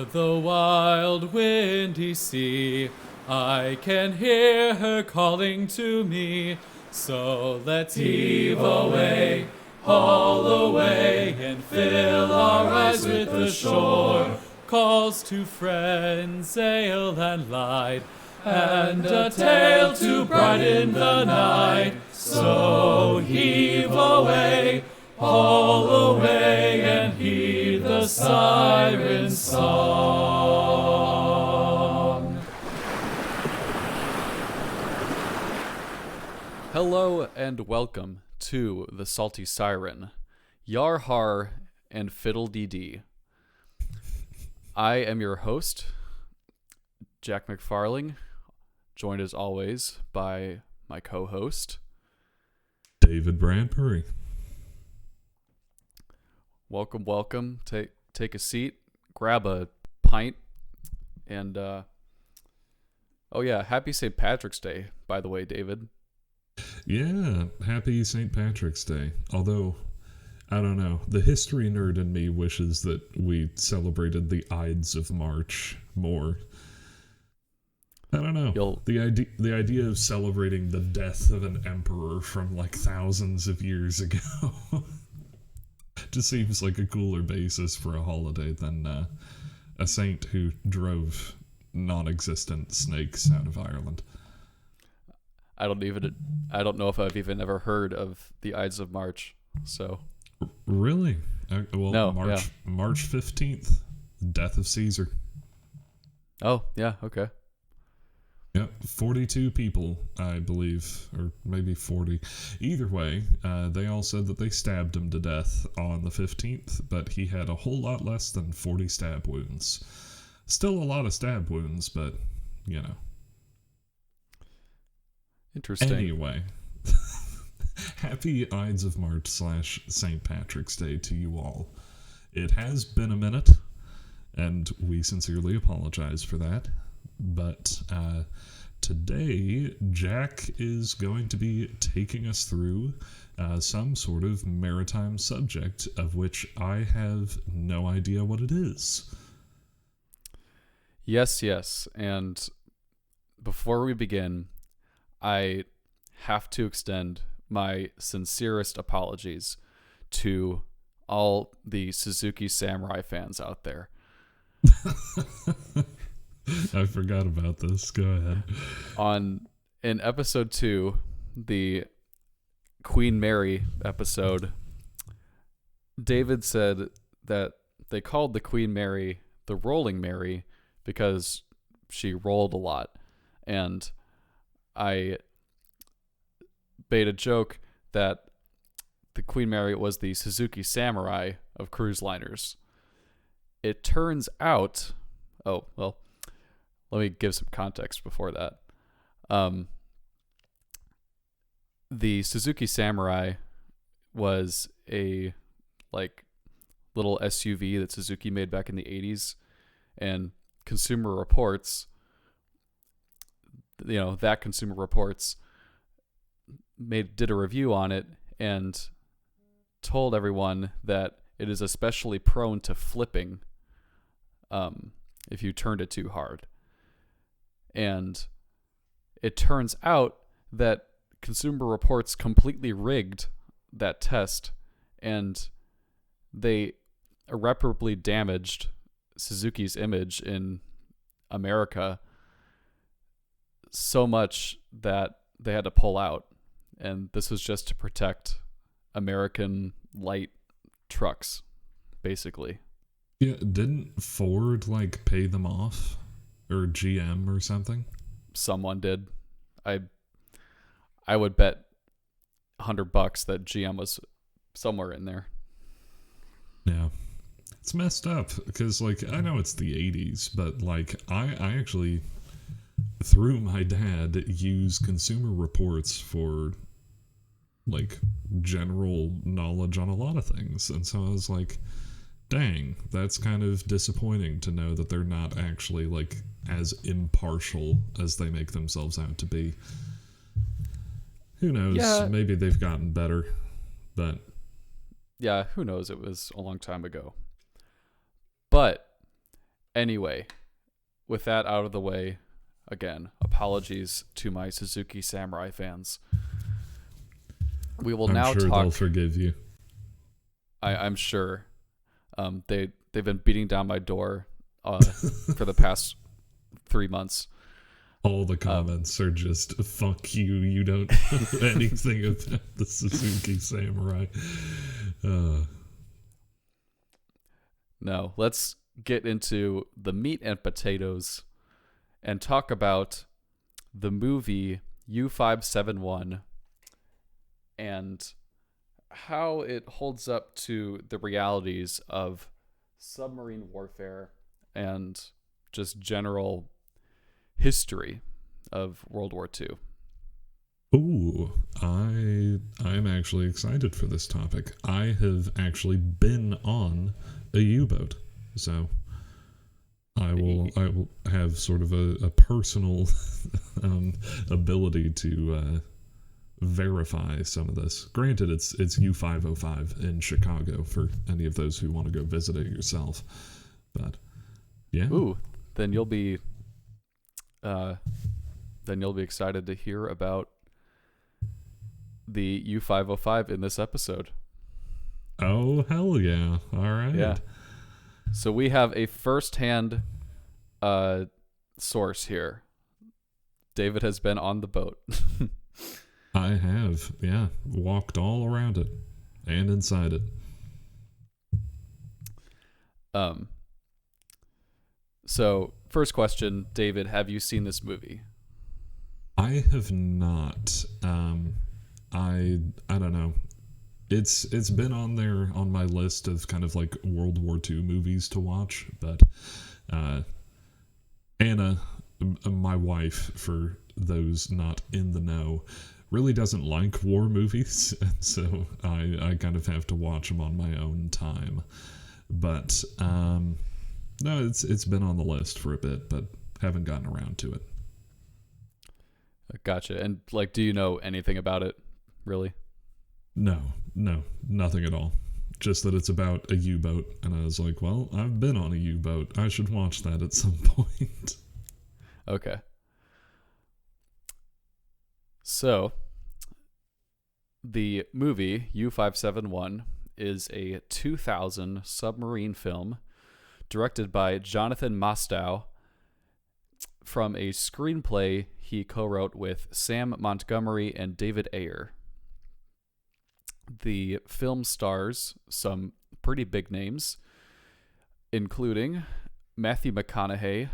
O'er the wild windy sea, I can hear her calling to me. So let's heave away, haul away, and fill our eyes with the shore. Calls to friends, sail and light, and a tale to brighten the night. So heave away, haul away, and heed the siren song. Hello and welcome to the Salty Siren, Yar Har and Fiddle Dee Dee. I am your host, Jack McFarling, joined as always by my co-host, David Bradbury. Welcome. Take a seat, grab a pint, and happy St. Patrick's Day, by the way, David. Yeah, happy St. Patrick's Day. Although, I don't know, the history nerd in me wishes that we celebrated the Ides of March more. I don't know. The idea of celebrating the death of an emperor from like thousands of years ago just seems like a cooler basis for a holiday than a saint who drove non-existent snakes out of Ireland. I don't know if I've even ever heard of the Ides of March. So really? No, March 15th, death of Caesar. Oh, yeah, okay. Yep, 42 people, I believe, or maybe 40. Either way, they all said that they stabbed him to death on the 15th, but he had a whole lot less than 40 stab wounds. Still a lot of stab wounds, but, you know. Interesting. Anyway, happy Ides of March / St. Patrick's Day to you all. It has been a minute, and we sincerely apologize for that. But today, Jack is going to be taking us through some sort of maritime subject of which I have no idea what it is. Yes. And before we begin, I have to extend my sincerest apologies to all the Suzuki Samurai fans out there. I forgot about this. Go ahead. In episode 2, the Queen Mary episode, David said that they called the Queen Mary the Rolling Mary because she rolled a lot. And I made a joke that the Queen Mary was the Suzuki Samurai of cruise liners. It turns out... Oh, well... Let me give some context before that. The Suzuki Samurai was a little SUV that Suzuki made back in the 80s, and Consumer Reports, that Consumer Reports did a review on it and told everyone that it is especially prone to flipping if you turned it too hard. And it turns out that Consumer Reports completely rigged that test, and they irreparably damaged Suzuki's image in America so much that they had to pull out. And this was just to protect American light trucks, basically. Yeah, didn't Ford pay them off? Or GM or something? Someone did. I would bet $100 that GM was somewhere in there. Yeah. It's messed up because I know it's the 80s, but I actually, through my dad, use Consumer Reports for general knowledge on a lot of things. And so I was like, dang, that's kind of disappointing to know that they're not actually as impartial as they make themselves out to be. Who knows? Yeah. Maybe they've gotten better, but yeah, who knows? It was a long time ago. But Anyway, with that out of the way, again, apologies to my Suzuki Samurai fans. We will I'm now sure talk. they'll forgive you. I'm sure. They've been beating down my door for the past 3 months. All the comments are just "fuck you." You don't know anything about the Suzuki Samurai. No, let's get into the meat and potatoes and talk about the movie U-571 and how it holds up to the realities of submarine warfare and just general history of World War II. Ooh, I'm actually excited for this topic. I have actually been on a U-boat, so I will have sort of a personal ability to verify some of this. Granted, it's U-505 in Chicago for any of those who want to go visit it yourself. But yeah. Ooh, then you'll be excited to hear about the U-505 in this episode. Oh, hell yeah. All right. Yeah. So we have a first-hand source here. David has been on the boat. I have, yeah. Walked all around it and inside it. So, first question, David, have you seen this movie? I have not. I don't know. It's been on there on my list of kind of like World War II movies to watch, but Anna, my wife, for those not in the know, really doesn't like war movies, and so I kind of have to watch them on my own time. But no, it's been on the list for a bit, but haven't gotten around to it. Gotcha. And like, do you know anything about it, really? No, nothing at all. Just that it's about a U-boat, and I was like, well, I've been on a U-boat. I should watch that at some point. Okay. So, the movie U-571 is a 2000 submarine film directed by Jonathan Mostow from a screenplay he co-wrote with Sam Montgomery and David Ayer. The film stars some pretty big names, including Matthew McConaughey,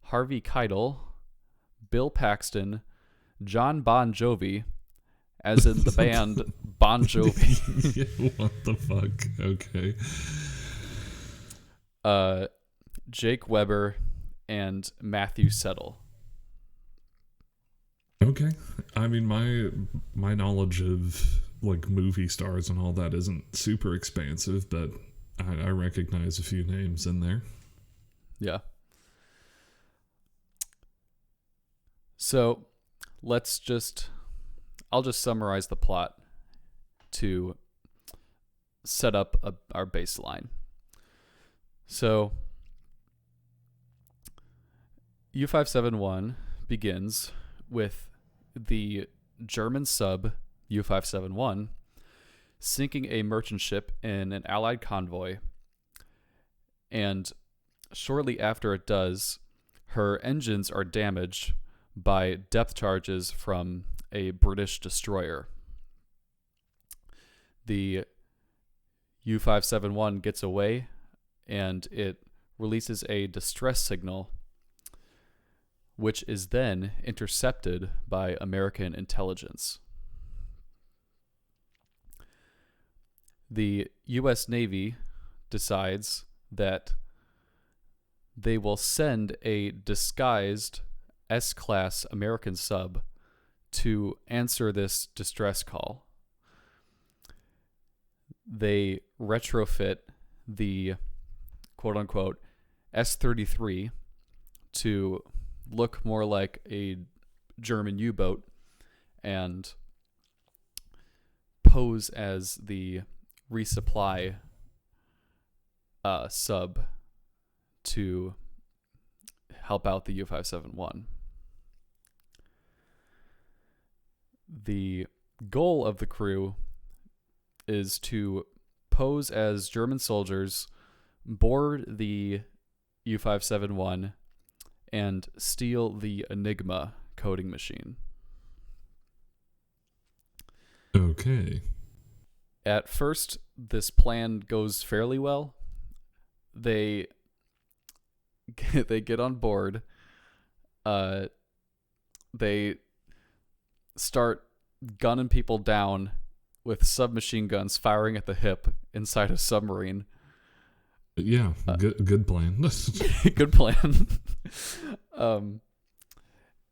Harvey Keitel, Bill Paxton, Jon Bon Jovi, as in the band Bon Jovi. What the fuck? Okay. Jake Weber, and Matthew Settle. Okay. I mean, my knowledge of like movie stars and all that isn't super expansive, but I recognize a few names in there. Yeah. So I'll just summarize the plot to set up our baseline. So U-571 begins with the German sub U-571 sinking a merchant ship in an Allied convoy, and shortly after it does, her engines are damaged by depth charges from a British destroyer. The U-571 gets away, and it releases a distress signal, which is then intercepted by American intelligence. The U.S. Navy decides that they will send a disguised S-class American sub to answer this distress call. They retrofit the quote-unquote S-33 to look more like a German U-boat and pose as the resupply sub to help out the U-571. The goal of the crew is to pose as German soldiers, board the U-571, and steal the Enigma coding machine. Okay. At first, this plan goes fairly well. They get on board. They start gunning people down with submachine guns firing at the hip inside a submarine. Yeah, good plan. Good plan.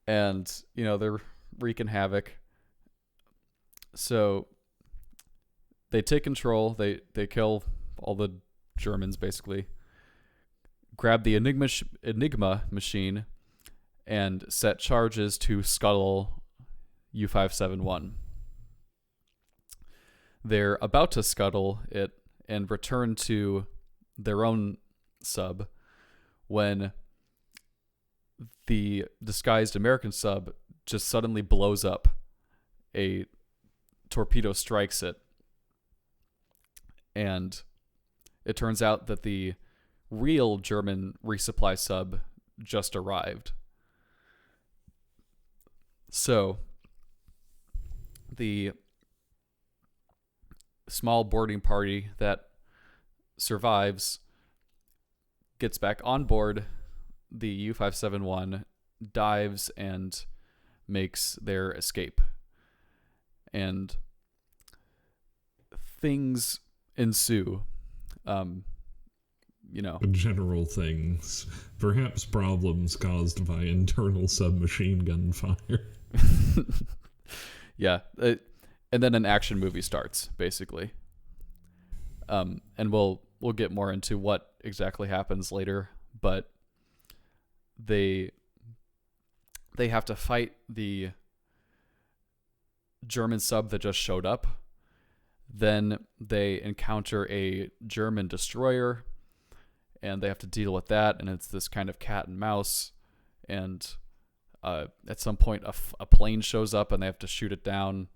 And, they're wreaking havoc. So they take control. They kill all the Germans, basically. Grab the Enigma machine and set charges to scuttle U-571. They're about to scuttle it and return to their own sub when the disguised American sub just suddenly blows up. A torpedo strikes it, and it turns out that the real German resupply sub just arrived. So the small boarding party that survives gets back on board the U-571, dives, and makes their escape. And things ensue. General things. Perhaps problems caused by internal submachine gun fire. Yeah. And then an action movie starts, basically. And we'll get more into what exactly happens later, but they have to fight the German sub that just showed up. Then they encounter a German destroyer, and they have to deal with that, and it's this kind of cat and mouse. And at some point, a plane shows up, and they have to shoot it down.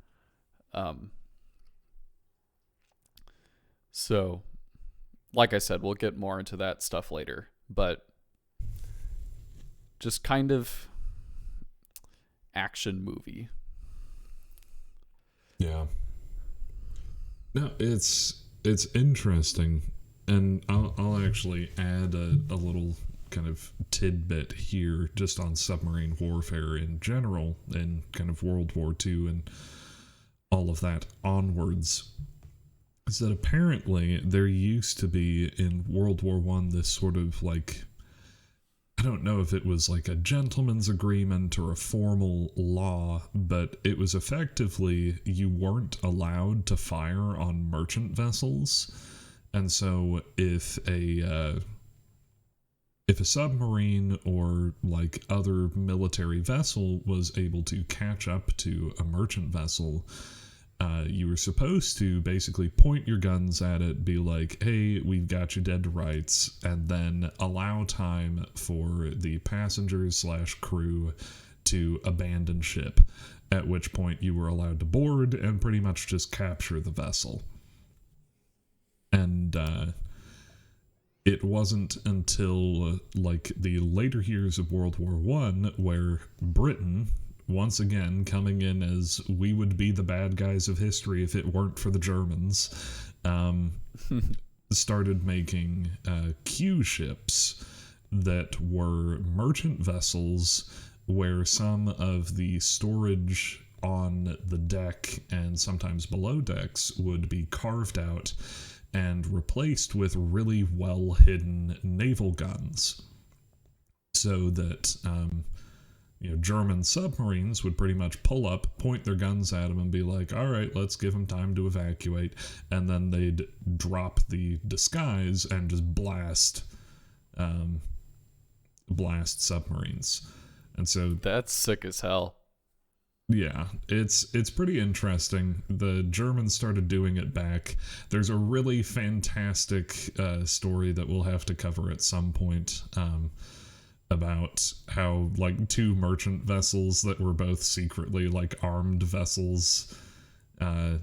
So, like I said, we'll get more into that stuff later, but just kind of action movie. Yeah. No, it's interesting, and I'll actually add a little kind of tidbit here just on submarine warfare in general and kind of World War II and all of that onwards. Is that apparently there used to be in World War I this sort of like, I don't know if it was like a gentleman's agreement or a formal law, but it was effectively you weren't allowed to fire on merchant vessels. And so if a submarine or like other military vessel was able to catch up to a merchant vessel, you were supposed to basically point your guns at it, be like, hey, we've got you dead to rights, and then allow time for the passengers / crew to abandon ship, at which point you were allowed to board and pretty much just capture the vessel. And it wasn't until like the later years of World War I where Britain, once again coming in as we would be the bad guys of history if it weren't for the Germans, started making Q ships that were merchant vessels where some of the storage on the deck and sometimes below decks would be carved out and replaced with really well-hidden naval guns, so that German submarines would pretty much pull up, point their guns at them, and be like, all right, let's give them time to evacuate. And then they'd drop the disguise and just blast submarines. And so that's sick as hell. Yeah, it's pretty interesting. The Germans started doing it back. There's a really fantastic story that we'll have to cover at some point, about how like two merchant vessels that were both secretly like armed vessels, uh,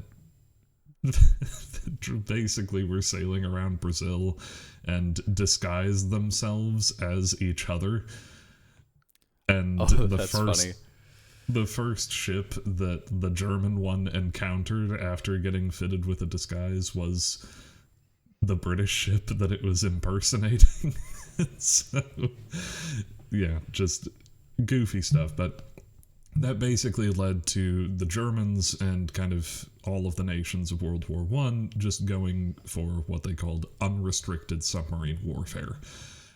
basically were sailing around Brazil and disguised themselves as each other. And Oh, the that's first funny. the first ship that the German one encountered after getting fitted with a disguise was the British ship that it was impersonating. So, yeah, just goofy stuff. But that basically led to the Germans and kind of all of the nations of World War One just going for what they called unrestricted submarine warfare,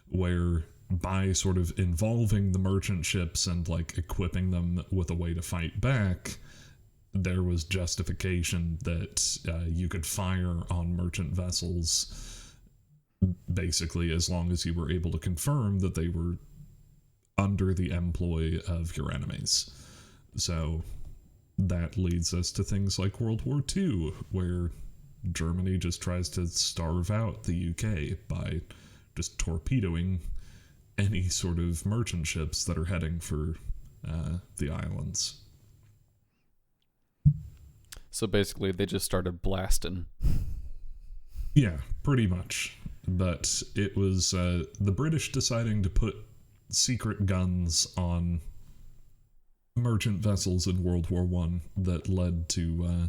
where by sort of involving the merchant ships and like equipping them with a way to fight back, there was justification that you could fire on merchant vessels basically as long as you were able to confirm that they were under the employ of your enemies. So that leads us to things like World War II, where Germany just tries to starve out the UK by just torpedoing any sort of merchant ships that are heading for the islands. So basically, they just started blasting. Yeah, pretty much. But it was the British deciding to put secret guns on merchant vessels in World War One that led to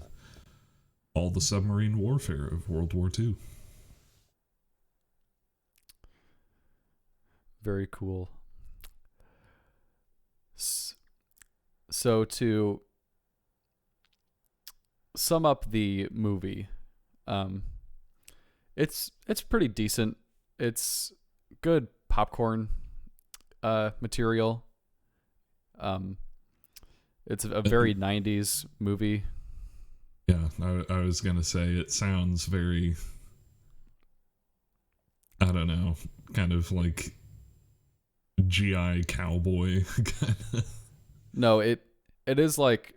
all the submarine warfare of World War Two. Very cool. So to sum up the movie, it's pretty decent. It's good popcorn material. It's a very 90s movie. Yeah, I was gonna say it sounds very, I don't know, kind of like GI cowboy kind of. No, it is like,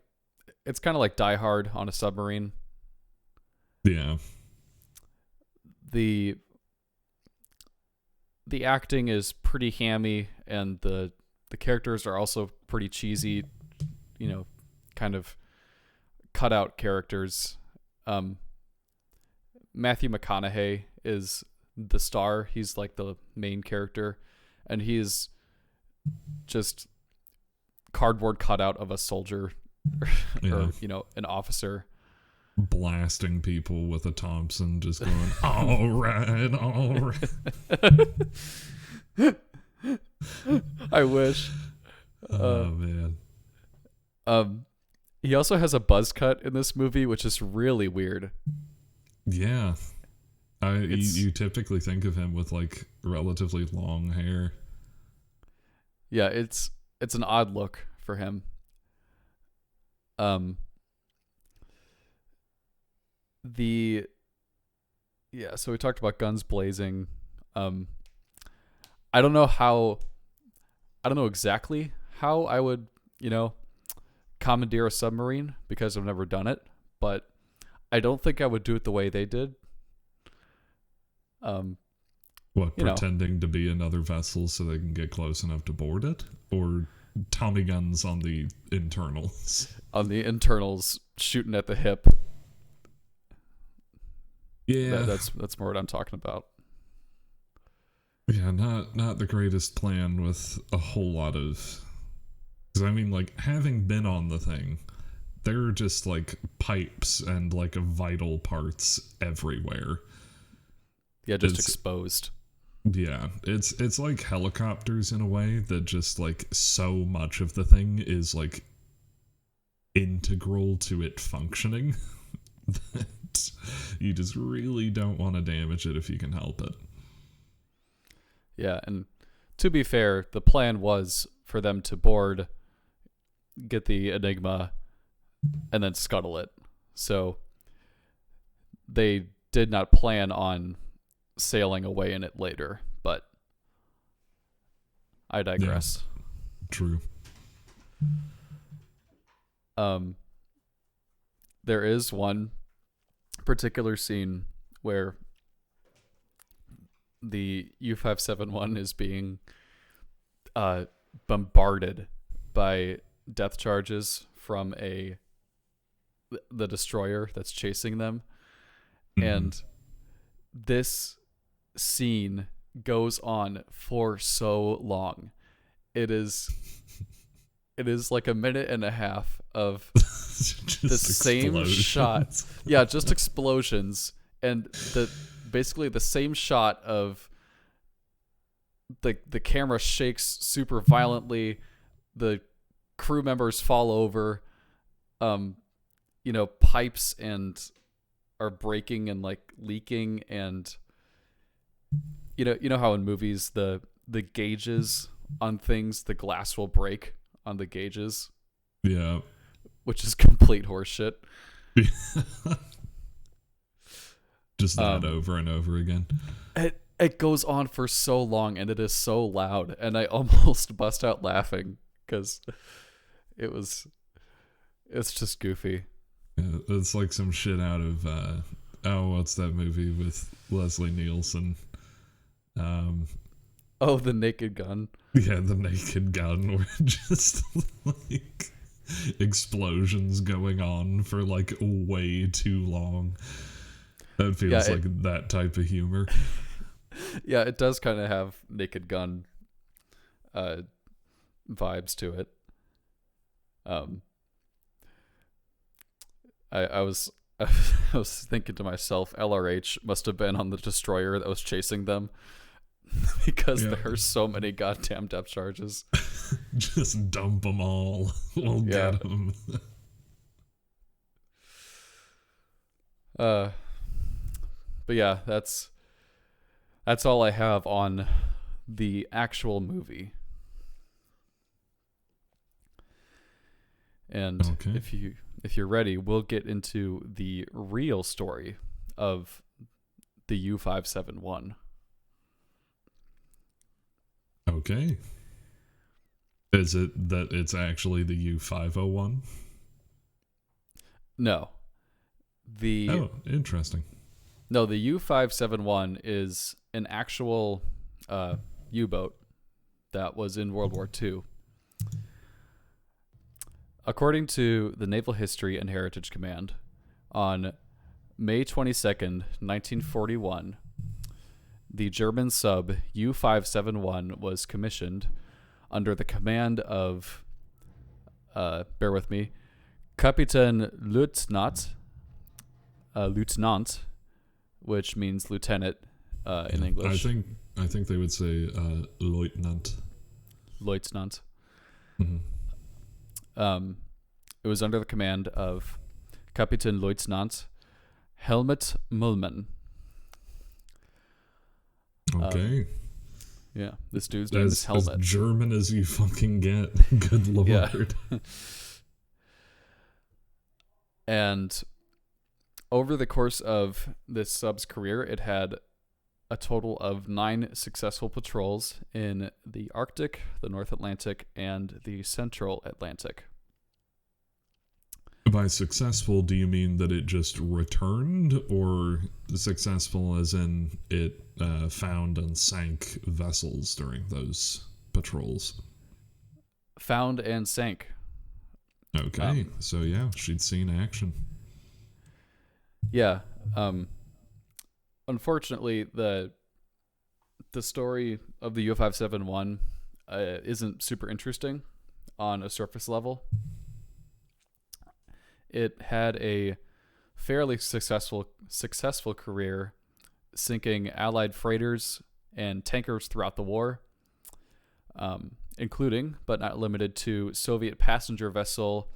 it's kind of like Die Hard on a submarine. Yeah. The acting is pretty hammy, and the characters are also pretty cheesy, kind of cut out characters. Matthew McConaughey is the star. He's like the main character, and he's just cardboard cutout of a soldier or an officer. Blasting people with a Thompson, just going, all right, all right. I wish. Oh, man. He also has a buzz cut in this movie, which is really weird. Yeah. You typically think of him with like relatively long hair. Yeah, it's an odd look for him. So we talked about guns blazing. I don't know exactly how I would, commandeer a submarine, because I've never done it, but I don't think I would do it the way they did. Pretending to be another vessel so they can get close enough to board it? Or Tommy guns on the internals? On the internals, shooting at the hip. Yeah. That's more what I'm talking about. Yeah, not the greatest plan with a whole lot of... Because, I mean, like, having been on the thing, there are just, like, pipes and, like, vital parts everywhere. Yeah, just exposed. Yeah, it's like helicopters in a way, that just, like, so much of the thing is, like, integral to it functioning that you just really don't want to damage it if you can help it. Yeah, and to be fair, the plan was for them to board, get the Enigma, and then scuttle it. So they did not plan on sailing away in it later, but I digress. Yeah, true. Um, there is one particular scene where the U-571 is being bombarded by depth charges from the destroyer that's chasing them. And this scene goes on for so long. It is like a minute and a half of the same shot. Yeah, just explosions, and basically the same shot of the camera shakes super violently, the crew members fall over, pipes are breaking and like leaking, and you know how in movies the gauges on things, the glass will break on the gauges. Yeah. Which is complete horseshit. Just that over and over again. It goes on for so long, and it is so loud, and I almost bust out laughing because it's just goofy. Yeah, it's like some shit out of what's that movie with Leslie Nielsen? The Naked Gun. Yeah, The Naked Gun, where just like explosions going on for like way too long. That feels like that type of humor. Yeah, it does kind of have Naked Gun vibes to it. I was thinking to myself, LRH must have been on the destroyer that was chasing them because there are so many goddamn depth charges. Just dump them all. We'll get them. But yeah, that's all I have on the actual movie. And if you're ready, we'll get into the real story of the U-571. Okay. Is it that it's actually the U-501? No. Interesting. No, the U-571 is an actual U-boat that was in World War II. According to the Naval History and Heritage Command, on May 22nd, 1941, the German sub U-571 was commissioned under the command of, bear with me, Kapitän Lieutenant, which means lieutenant in English. I think they would say Leutnant. Lieutenant. Mm-hmm. It was under the command of Kapitän Lieutenant Helmut Müllmann. Okay. Yeah, this dude's name is Helmut. As German as you fucking get. Good lord. Yeah. And over the course of this sub's career, it had a total of 9 successful patrols in the Arctic, the North Atlantic, and the Central Atlantic. By successful, do you mean that it just returned, or successful as in it found and sank vessels during those patrols? Found and sank. Okay, so yeah, she'd seen action. Yeah. Unfortunately, the story of the U-571 isn't super interesting on a surface level. It had a fairly successful career sinking Allied freighters and tankers throughout the war, including, but not limited to, Soviet passenger vessel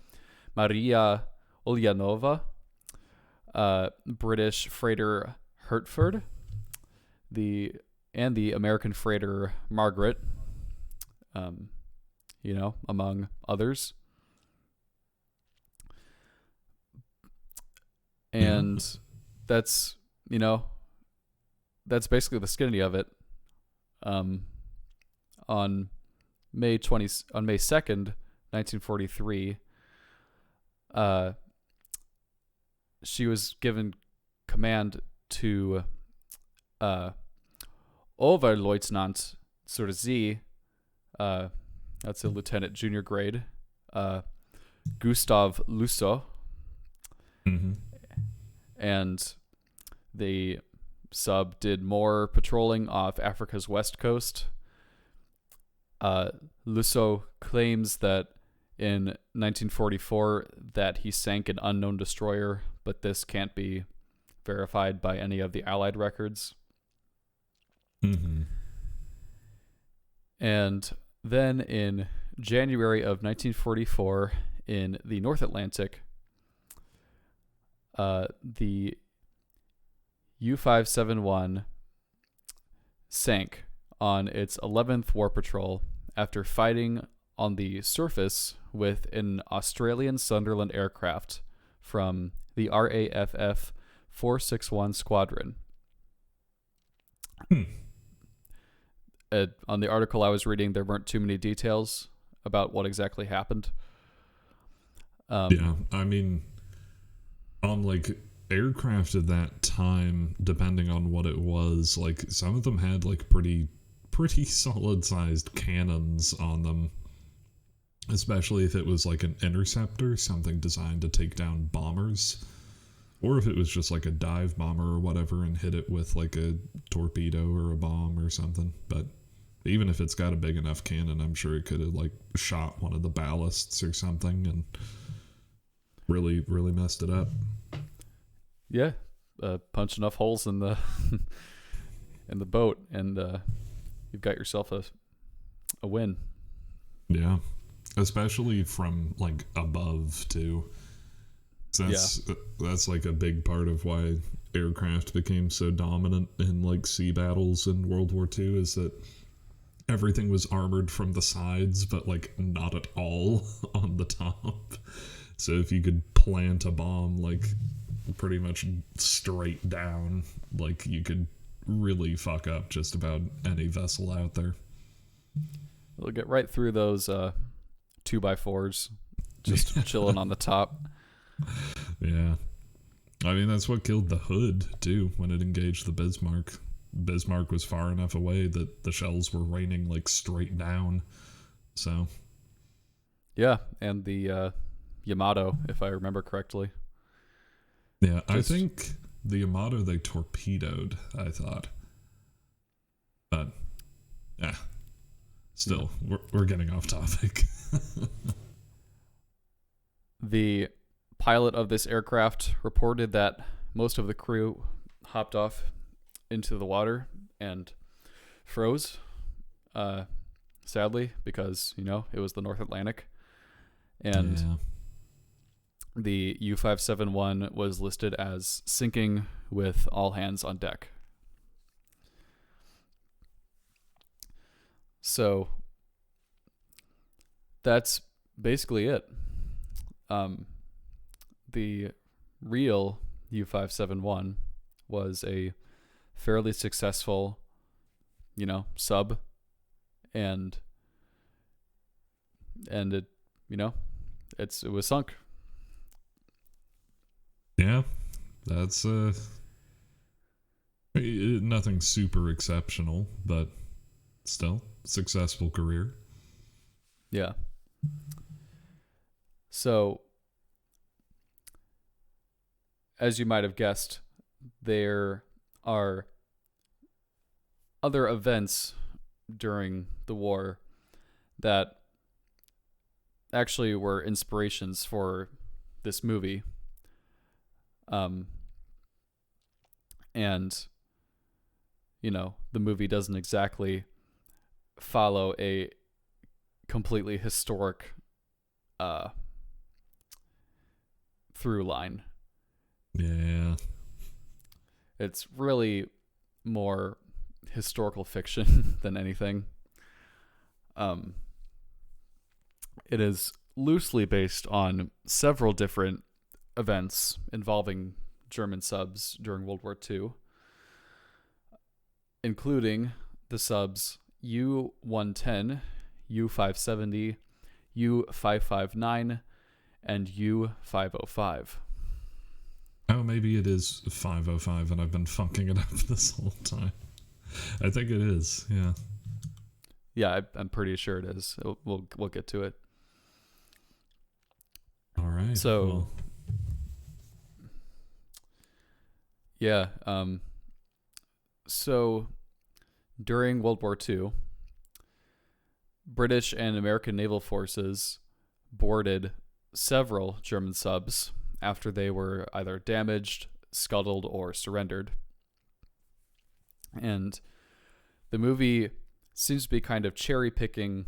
Maria Ulyanova, British freighter Hertford, and the American freighter Margaret, among others. And that's basically the skinny of it. On May 2nd, 1943, she was given command to Oberleutnant zur See, that's a lieutenant junior grade, Gustav Lusso. Mm-hmm. And the sub did more patrolling off Africa's west coast. Lusso claims that in 1944 that he sank an unknown destroyer, but this can't be verified by any of the Allied records. Mm-hmm. And then in January of 1944, in the North Atlantic, the U-571 sank on its 11th war patrol after fighting on the surface with an Australian Sunderland aircraft from the RAFF 461 Squadron. On the article I was reading, there weren't too many details about what exactly happened. Yeah, I mean, on like aircraft at that time, depending on what it was, like some of them had like pretty solid sized cannons on them, especially if it was like an interceptor, something designed to take down bombers, or if it was just like a dive bomber or whatever and hit it with like a torpedo or a bomb or something. But even if it's got a big enough cannon, I'm sure it could have like shot one of the ballasts or something and really messed it up. Yeah, punch enough holes in the in the boat, and you've got yourself a win. Yeah, especially from like above too. So that's like a big part of why aircraft became so dominant in like sea battles in World War II, is that everything was armored from the sides, but like not at all on the top. So if you could plant a bomb like pretty much straight down, like you could really fuck up just about any vessel out there. It'll get right through those 2x4s just chilling on the top. Yeah. I mean, that's what killed the Hood too when it engaged the Bismarck. Bismarck was far enough away that the shells were raining like straight down. So yeah, and the Yamato, if I remember correctly. Yeah, I think the Yamato they torpedoed, I thought. But yeah. Still, we're getting off topic. The pilot of this aircraft reported that most of the crew hopped off into the water and froze, sadly, because, it was the North Atlantic. And the U-571 was listed as sinking with all hands on deck. So that's basically it. The real U-571 was a fairly successful, sub, and it, it was sunk. Yeah, that's nothing super exceptional, but still successful career. Yeah. So, as you might have guessed, there are other events during the war that actually were inspirations for this movie. And, the movie doesn't exactly follow a completely historic through line. Yeah. It's really more historical fiction than anything. It is loosely based on several different events involving German subs during World War II, including the subs U-110, U-570, U-559, and U-505. Oh, maybe it is 505 and I've been funking it up this whole time. I think it is, yeah. Yeah, I'm pretty sure it is. We'll get to it. All right. So, well. Yeah. So during World War II, British and American naval forces boarded several German subs after they were either damaged, scuttled, or surrendered. And the movie seems to be kind of cherry-picking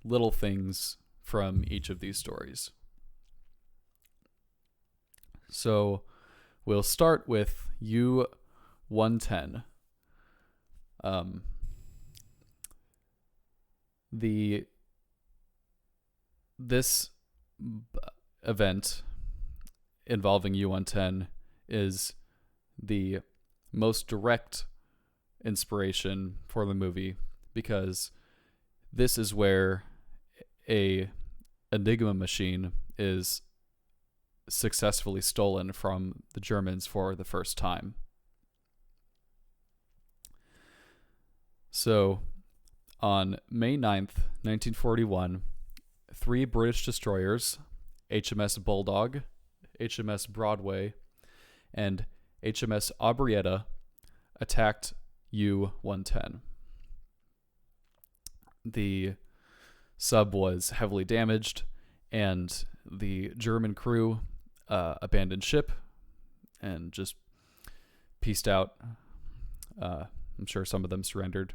little things from each of these stories. So we'll start with U-110. This event involving U-110 is the most direct inspiration for the movie, because this is where a Enigma machine is successfully stolen from the Germans for the first time. So, on May 9th, 1941, 3 British destroyers, HMS Bulldog, HMS Broadway, and HMS Aubrietta, attacked U-110. The sub was heavily damaged, and the German crew abandoned ship and just peaced out. I'm sure some of them surrendered.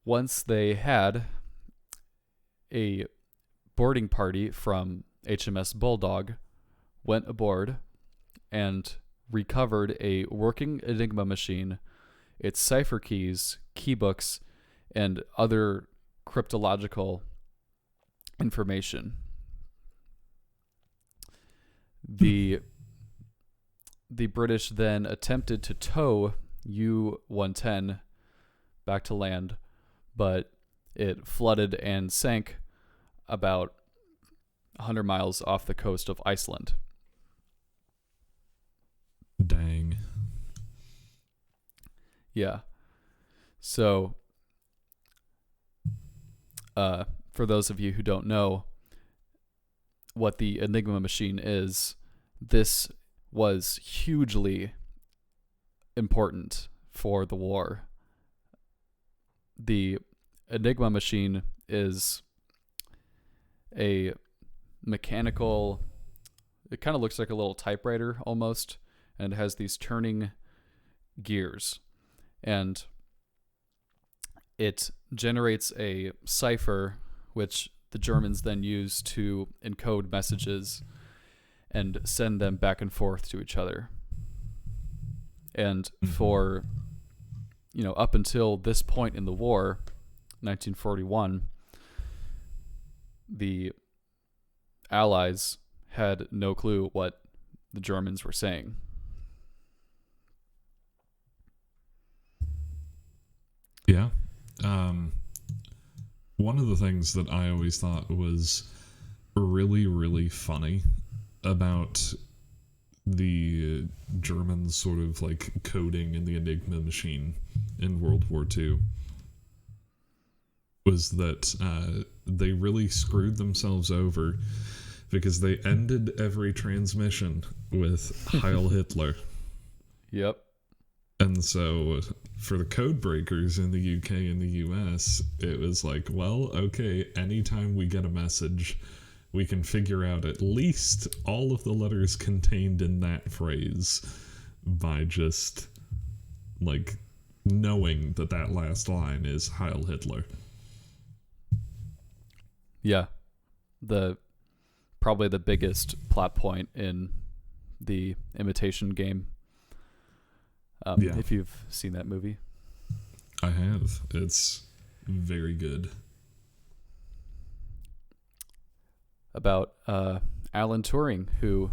Once they had a boarding party from HMS Bulldog went aboard and recovered a working Enigma machine, its cipher keys, keybooks, and other cryptological information. The British then attempted to tow U-110 back to land, but it flooded and sank about 100 miles off the coast of Iceland. Dang. Yeah. So, for those of you who don't know what the Enigma machine is, this was hugely important for the war. The Enigma machine is a mechanical, it kind of looks like a little typewriter almost, and has these turning gears. And it generates a cipher, which the Germans then use to encode messages and send them back and forth to each other. And for, up until this point in the war, 1941, the Allies had no clue what the Germans were saying. Yeah. One of the things that I always thought was really, really funny about the Germans sort of like coding in the Enigma machine in World War II was that they really screwed themselves over because they ended every transmission with Heil Hitler. Yep. And so for the code breakers in the UK and the US, it was like, well, okay, anytime we get a message, we can figure out at least all of the letters contained in that phrase by just, like, knowing that that last line is Heil Hitler. Yeah. Probably the biggest plot point in the Imitation Game. If you've seen that movie. I have. It's very good. About Alan Turing, who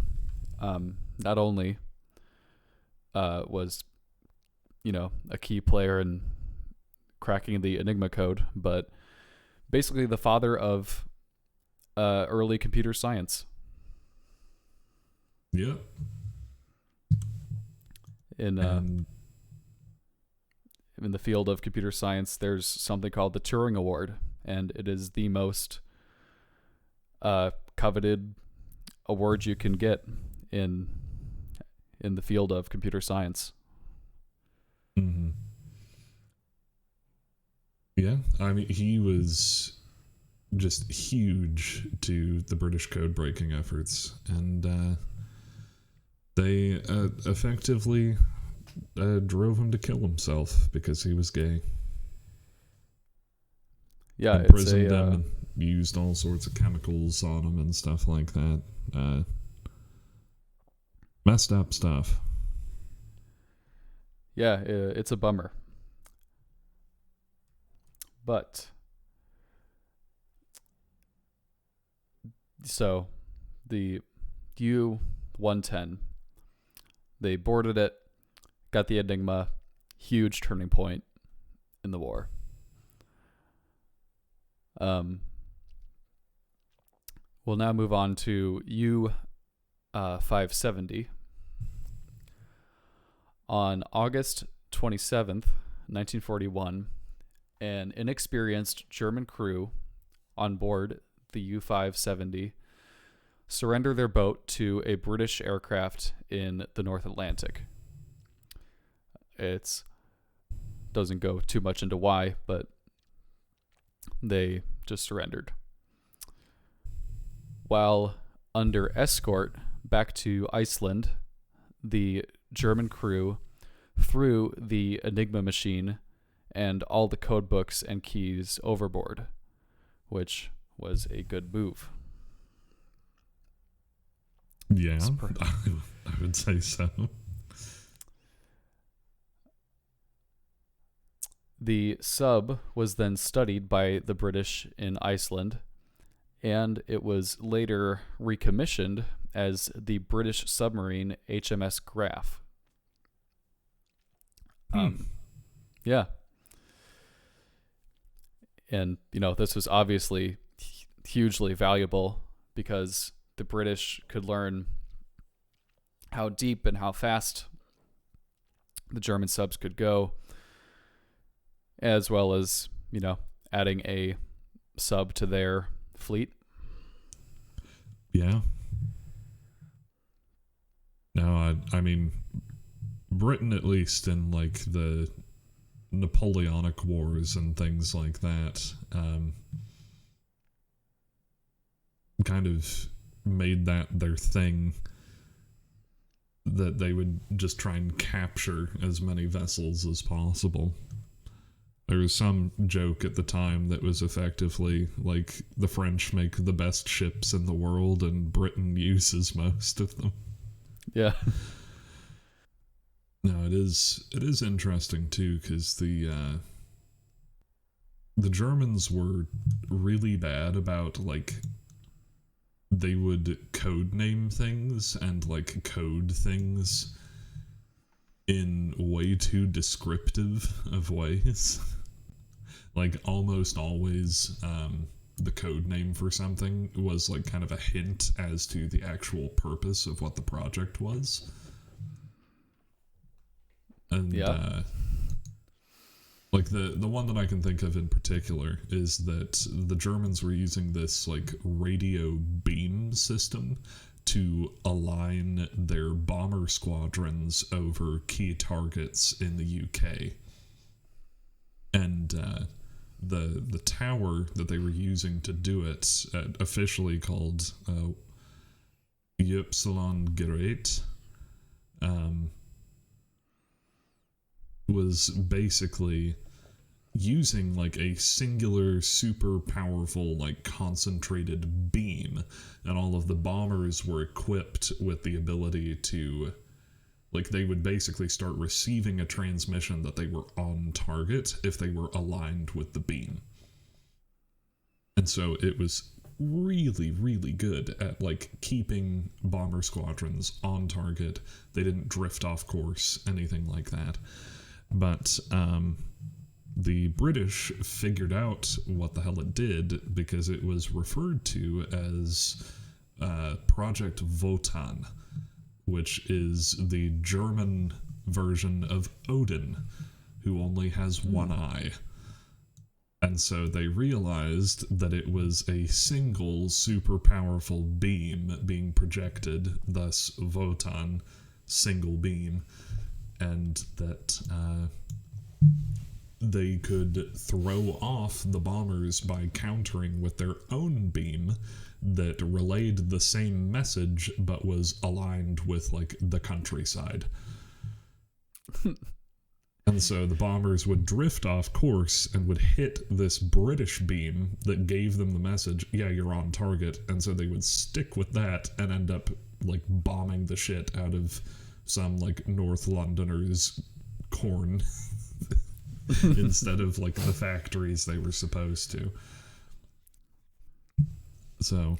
not only was, a key player in cracking the Enigma code, but basically the father of early computer science. Yeah. In the field of computer science, there's something called the Turing Award, and it is the most coveted award you can get in the field of computer science. Mm-hmm. Yeah, I mean, he was just huge to the British code-breaking efforts, and they effectively drove him to kill himself because he was gay. Yeah, Imprisoned him and used all sorts of chemicals on him and stuff like that. Messed up stuff. Yeah, it's a bummer. But so the U-110, they boarded it, got the Enigma, huge turning point in the war. We'll now move on to U-570. On August 27th, 1941, an inexperienced German crew on board the U-570 surrender their boat to a British aircraft in the North Atlantic. It doesn't go too much into why, but they just surrendered. While under escort back to Iceland, the German crew threw the Enigma machine and all the code books and keys overboard, which was a good move. Yeah, I would say so. The sub was then studied by the British in Iceland, and it was later recommissioned as the British submarine HMS Graf. Yeah. And, this was obviously hugely valuable because the British could learn how deep and how fast the German subs could go, as well as, adding a sub to their fleet. Yeah. No, I mean, Britain, at least in like the Napoleonic Wars and things like that, kind of made that their thing, that they would just try and capture as many vessels as possible. There was some joke at the time that was effectively like the French make the best ships in the world and Britain uses most of them. Yeah. No, it is interesting too, because the Germans were really bad about, like, they would code name things and like code things in way too descriptive of ways. Like almost always the code name for something was like kind of a hint as to the actual purpose of what the project was. And like the one that I can think of in particular is that the Germans were using this like radio beam system to align their bomber squadrons over key targets in the UK. And the tower that they were using to do it, officially called Y-Gerät, was basically using like a singular super powerful like concentrated beam, and all of the bombers were equipped with the ability to, like, they would basically start receiving a transmission that they were on target if they were aligned with the beam. And so it was really, really good at like keeping bomber squadrons on target. They didn't drift off course, anything like that. But the British figured out what the hell it did because it was referred to as Project Wotan, which is the German version of Odin, who only has one eye. And so they realized that it was a single super powerful beam being projected, thus Wotan, single beam, and that they could throw off the bombers by countering with their own beam that relayed the same message but was aligned with, like, the countryside. And so the bombers would drift off course and would hit this British beam that gave them the message, yeah, you're on target. And so they would stick with that and end up, like, bombing the shit out of some, like, North Londoners' corn instead of, like, the factories they were supposed to. So,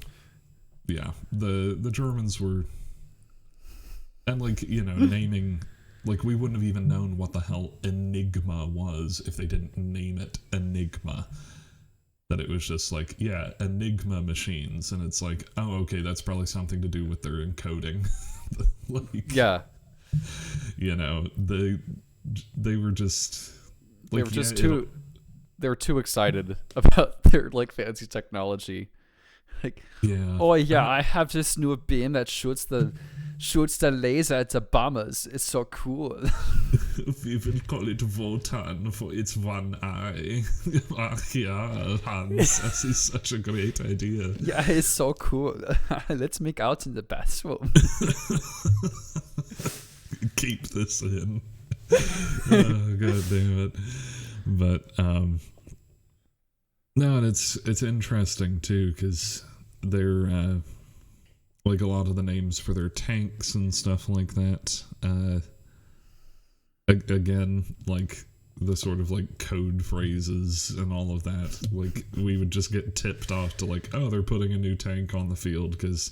yeah, the Germans were... And, like, you know, naming... Like, we wouldn't have even known what the hell Enigma was if they didn't name it Enigma. That it was just like, yeah, Enigma machines. And it's like, oh, okay, that's probably something to do with their encoding. Like, yeah. You know, they were just... Like, they were just they were too excited about their, like, fancy technology. Like, yeah. Oh, yeah, I have this new beam that shoots the laser at the bombers. It's so cool. We will call it Wotan for its one eye. Ach yeah, Hans, this is such a great idea. Yeah, it's so cool. Let's make out in the bathroom. Keep this in. Oh, God damn it. But, no, and it's interesting, too, because they're, like, a lot of the names for their tanks and stuff like that, again, like, the sort of, like, code phrases and all of that, like, we would just get tipped off to, like, oh, they're putting a new tank on the field, because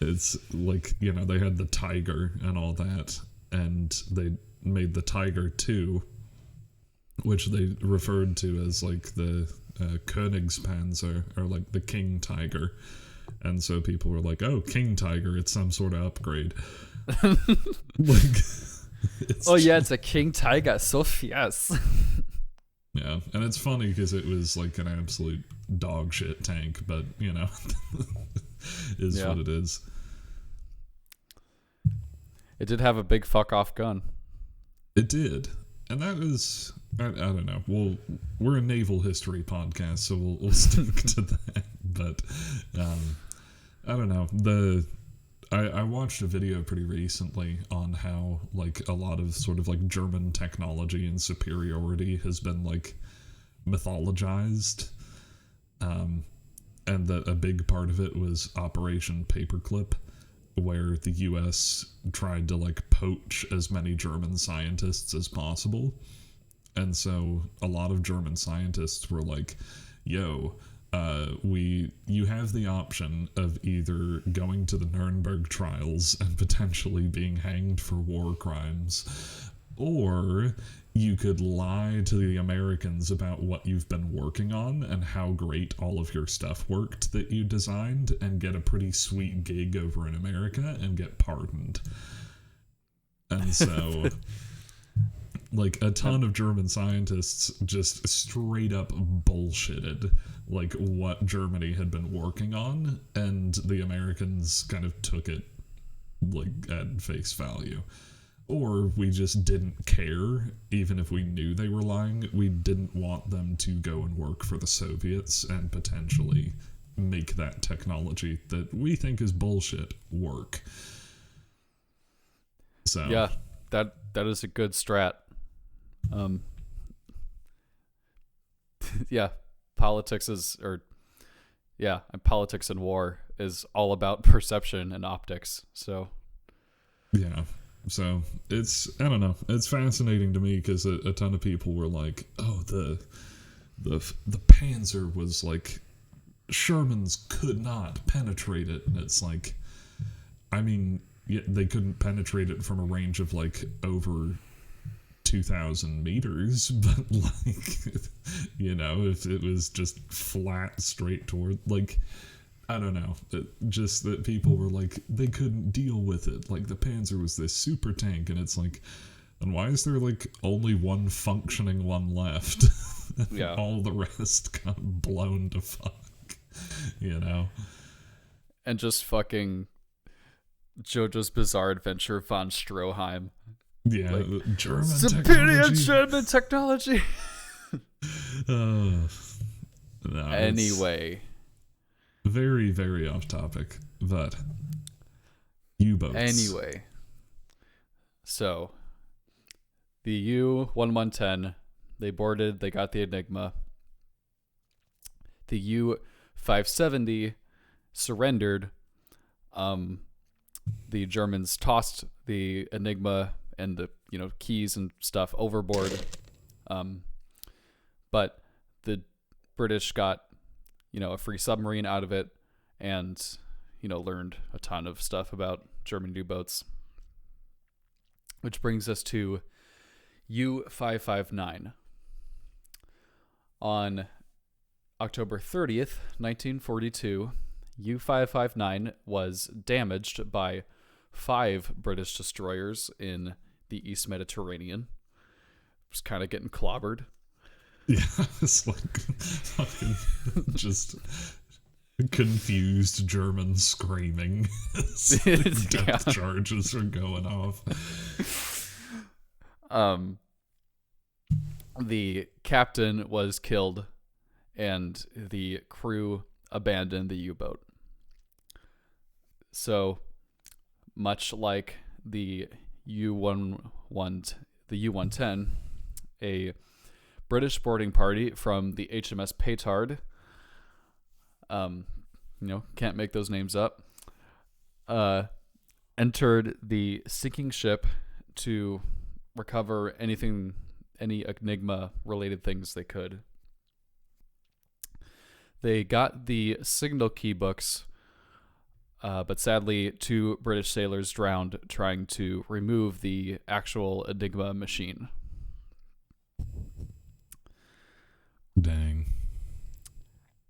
it's, like, you know, they had the Tiger and all that, and they made the Tiger 2, which they referred to as, like, the Königspanzer, or, like, the King Tiger. And so people were like, oh, King Tiger, it's some sort of upgrade. Like, it's a King Tiger, so fierce. Yeah, and it's funny because it was like an absolute dog shit tank, but, you know, is what it is. It did have a big fuck off gun. It did. And that was, I don't know. We're a naval history podcast, so we'll stick to that. But I don't know. I watched a video pretty recently on how, like, a lot of sort of, like, German technology and superiority has been, like, mythologized. And that a big part of it was Operation Paperclip, where the U.S. tried to, like, poach as many German scientists as possible. And so a lot of German scientists were like, yo, you have the option of either going to the Nuremberg trials and potentially being hanged for war crimes, or you could lie to the Americans about what you've been working on and how great all of your stuff worked that you designed and get a pretty sweet gig over in America and get pardoned. And so... like, a ton of German scientists just straight up bullshitted, like, what Germany had been working on, and the Americans kind of took it, like, at face value. Or we just didn't care, even if we knew they were lying. We didn't want them to go and work for the Soviets and potentially make that technology that we think is bullshit work. So... yeah, that is a good strat. Yeah, politics and war is all about perception and optics. So, yeah. So it's, I don't know, it's fascinating to me because a ton of people were like, oh, the Panzer was like, Shermans could not penetrate it. And it's like, I mean, yeah, they couldn't penetrate it from a range of like over 2,000 meters, but like, you know, if it was just flat straight toward, like, I don't know, just that people were like, they couldn't deal with it. Like, the Panzer was this super tank, and it's like, and why is there like only one functioning one left? Yeah. All the rest got blown to fuck, you know? And just fucking JoJo's Bizarre Adventure von Stroheim. Yeah, like, German superior technology. German technology. No, Anyway. Very, very off topic, but U-boats. Anyway. So, the U-1110, they boarded, they got the Enigma. The U-570 surrendered. The Germans tossed the Enigma and the keys and stuff overboard. But the British got a free submarine out of it, and learned a ton of stuff about German U-boats. Which brings us to U-559. On October 30th, 1942, U-559 was damaged by 5 British destroyers in the East Mediterranean. Just kind of getting clobbered. Yeah, it's like fucking just confused German screaming. Death charges are going off. The captain was killed, and the crew abandoned the U-boat. So, much like the U-110, a British boarding party from the HMS Petard, can't make those names up, entered the sinking ship to recover any Enigma-related things they could. They got the signal key books, but sadly, 2 British sailors drowned trying to remove the actual Enigma machine. Dang.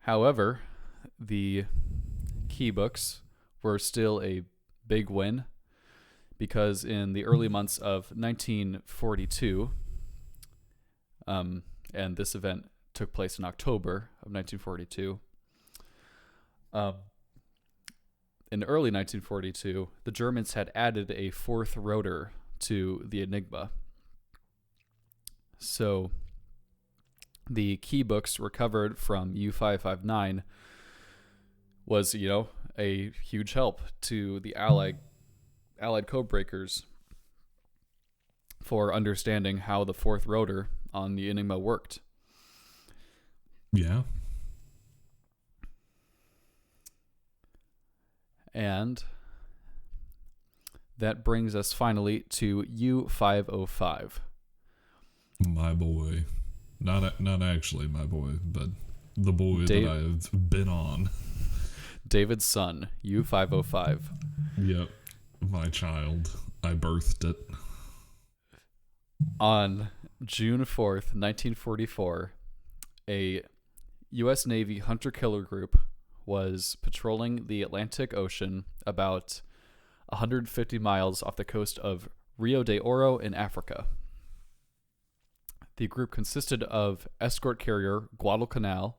However, the key books were still a big win, because in the early months of 1942, and this event took place in October of 1942, in early 1942, the Germans had added a 4th rotor to the Enigma. So the key books recovered from U-559 was, a huge help to the Allied codebreakers for understanding how the 4th rotor on the Enigma worked. Yeah. And that brings us finally to U-505. My boy. Not actually my boy, but the boy that I have been on. David's son, U-505. Yep. My child. I birthed it. On June 4th, 1944, a U.S. Navy hunter-killer group was patrolling the Atlantic Ocean about 150 miles off the coast of Rio de Oro in Africa. The group consisted of escort carrier Guadalcanal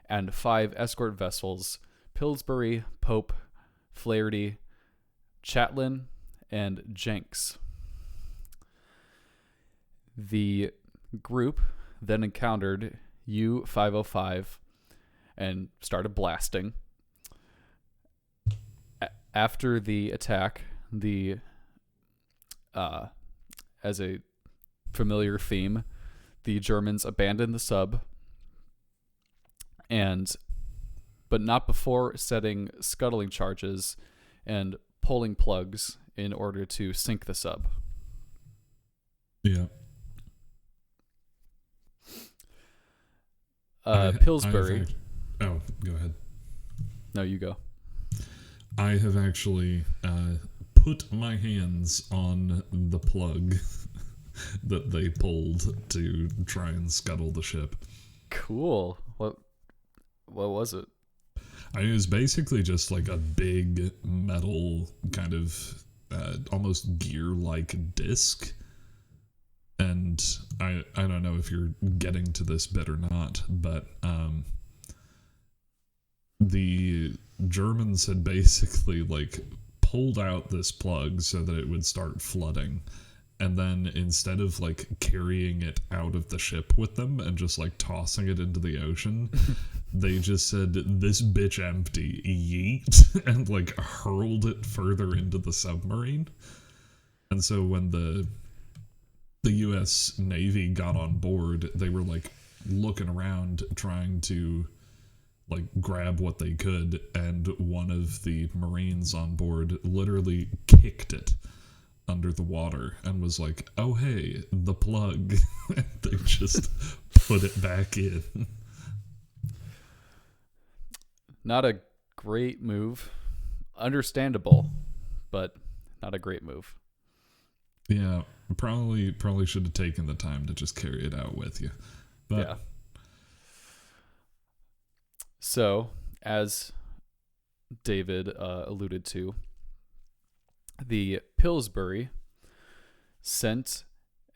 and 5 escort vessels, Pillsbury, Pope, Flaherty, Chatlin, and Jenks. The group then encountered U-505 and started blasting. After the attack, as a familiar theme, the Germans abandoned the sub, but not before setting scuttling charges and pulling plugs in order to sink the sub. Yeah. Pillsbury. Oh, go ahead. No, you go. I have actually put my hands on the plug that they pulled to try and scuttle the ship. Cool. What was it? It was basically just like a big metal kind of almost gear-like disc. And I don't know if you're getting to this bit or not, but the Germans had basically like pulled out this plug so that it would start flooding. And then instead of like carrying it out of the ship with them and just like tossing it into the ocean, they just said, "This bitch empty, yeet," and like hurled it further into the submarine. And so when the U.S. Navy got on board, they were like looking around trying to like grab what they could, and one of the Marines on board literally kicked it under the water and was like, "Oh hey, the plug." And they just put it back in. Not a great move. Understandable, but not a great move. Yeah, probably should have taken the time to just carry it out with you. But yeah. So, as David alluded to, the Pillsbury sent,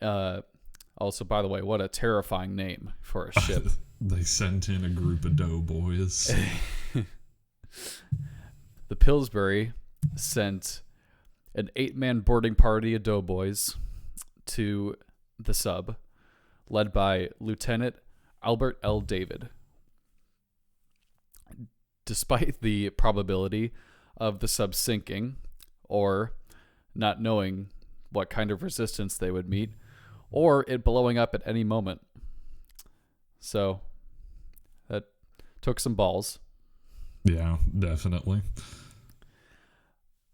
also, by the way, what a terrifying name for a ship. They sent in a group of doughboys. The Pillsbury sent an 8-man boarding party of doughboys to the sub, led by Lieutenant Albert L. David. Despite the probability of the sub sinking, or not knowing what kind of resistance they would meet, or it blowing up at any moment. So, that took some balls. Yeah, definitely.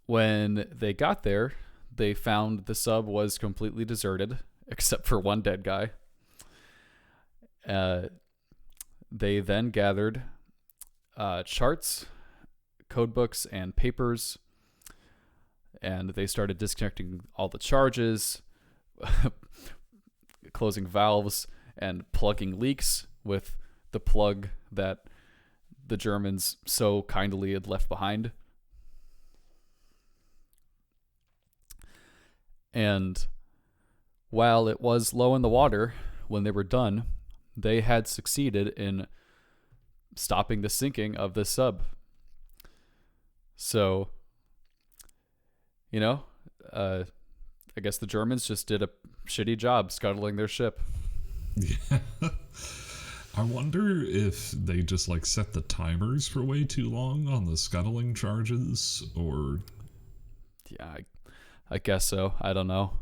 When they got there, they found the sub was completely deserted, except for one dead guy. They then gathered charts, code books, and papers, and they started disconnecting all the charges, closing valves, and plugging leaks with the plug that the Germans so kindly had left behind. And while it was low in the water when they were done, they had succeeded in stopping the sinking of this sub. So, I guess the Germans just did a shitty job scuttling their ship. Yeah. I wonder if they just like set the timers for way too long on the scuttling charges, or... Yeah, I guess so. I don't know.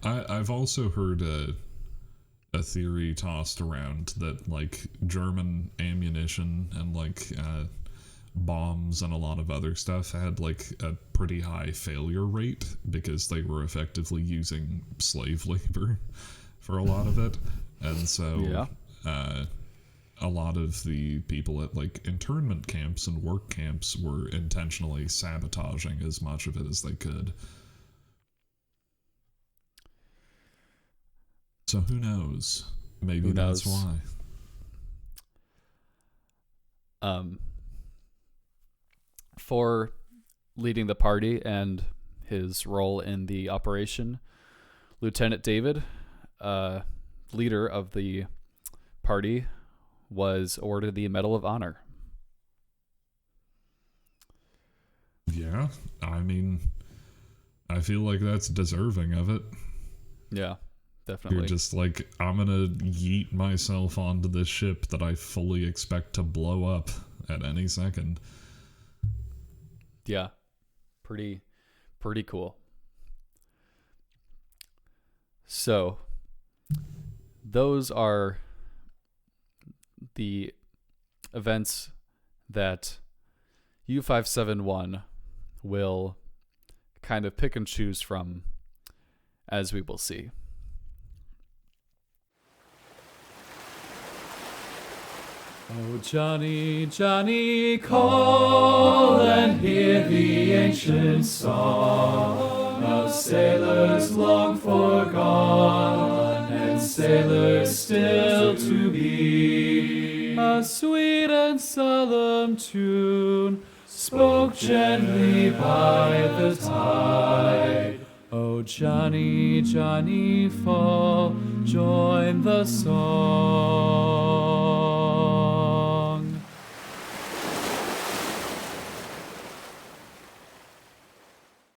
I've also heard a theory tossed around that like German ammunition and like bombs and a lot of other stuff had like a pretty high failure rate because they were effectively using slave labor for a lot of it. And so a lot of the people at like internment camps and work camps were intentionally sabotaging as much of it as they could. So who knows? Maybe that's why. For leading the party and his role in the operation, Lieutenant David, leader of the party, was awarded the Medal of Honor. Yeah, I mean, I feel like that's deserving of it. Yeah, definitely. You're just like, I'm gonna yeet myself onto this ship that I fully expect to blow up at any second. Yeah, pretty cool. So, those are the events that U-571 will kind of pick and choose from, as we will see. Oh, Johnny, Johnny, call and hear the ancient song of sailors long forgone, and sailors still to be. A sweet and solemn tune spoke gently by the tide. Oh, Johnny, Johnny, fall, join the song.